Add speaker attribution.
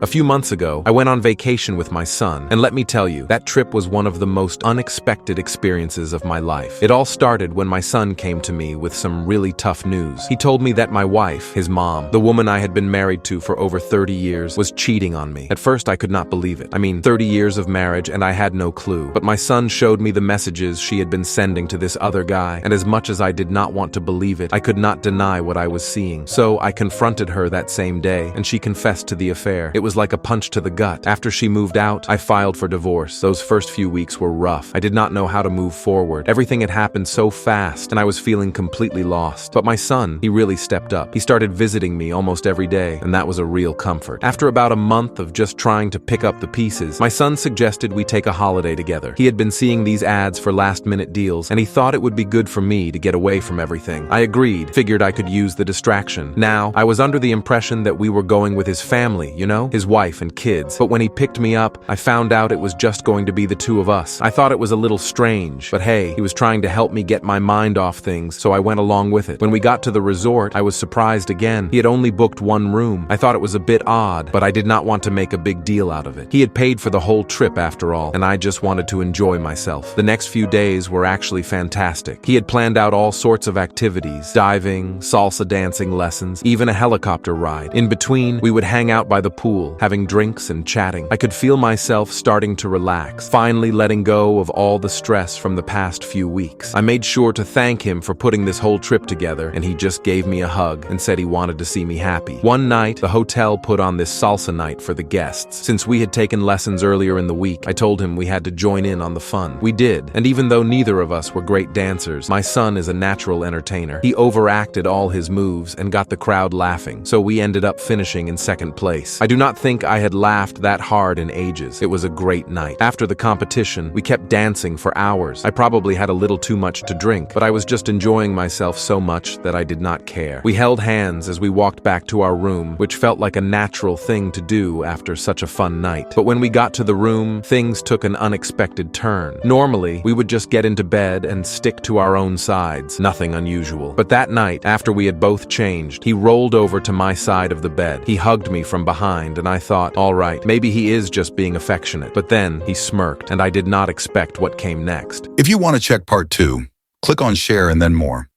Speaker 1: A few months ago, I went on vacation with my son, and let me tell you, that trip was one of the most unexpected experiences of my life. It all started when my son came to me with some really tough news. He told me that my wife, his mom, the woman I had been married to for over 30 years, was cheating on me. At first, I could not believe it. 30 years of marriage, and I had no clue. But my son showed me the messages she had been sending to this other guy, and as much as I did not want to believe it, I could not deny what I was seeing. So I confronted her that same day, and she confessed to the affair. It was like a punch to the gut. After she moved out, I filed for divorce. Those first few weeks were rough. I did not know how to move forward. Everything had happened so fast, and I was feeling completely lost. But my son, he really stepped up. He started visiting me almost every day, and that was a real comfort. After about a month of just trying to pick up the pieces, my son suggested we take a holiday together. He had been seeing these ads for last-minute deals, and he thought it would be good for me to get away from everything. I agreed, figured I could use the distraction. Now, I was under the impression that we were going with his family, his wife and kids. But when he picked me up, I found out it was just going to be the two of us. I thought it was a little strange, but hey, he was trying to help me get my mind off things, so I went along with it. When we got to the resort, I was surprised again. He had only booked one room. I thought it was a bit odd, but I did not want to make a big deal out of it. He had paid for the whole trip after all, and I just wanted to enjoy myself. The next few days were actually fantastic. He had planned out all sorts of activities: diving, salsa dancing lessons, even a helicopter ride. In between, we would hang out by the pool, having drinks and chatting. I could feel myself starting to relax, finally letting go of all the stress from the past few weeks. I made sure to thank him for putting this whole trip together, and he just gave me a hug and said he wanted to see me happy. One night, the hotel put on this salsa night for the guests. Since we had taken lessons earlier in the week, I told him we had to join in on the fun. We did, and even though neither of us were great dancers, my son is a natural entertainer. He overacted all his moves and got the crowd laughing, so we ended up finishing in second place. I do not think I had laughed that hard in ages. It was a great night. After the competition, we kept dancing for hours. I probably had a little too much to drink, but I was just enjoying myself so much that I did not care. We held hands as we walked back to our room, which felt like a natural thing to do after such a fun night. But when we got to the room, things took an unexpected turn. Normally, we would just get into bed and stick to our own sides. Nothing unusual. But that night, after we had both changed, he rolled over to my side of the bed. He hugged me from behind, and I thought, all right, maybe he is just being affectionate. But then he smirked, and I did not expect what came next.
Speaker 2: If you want to check part 2, click on share and then more.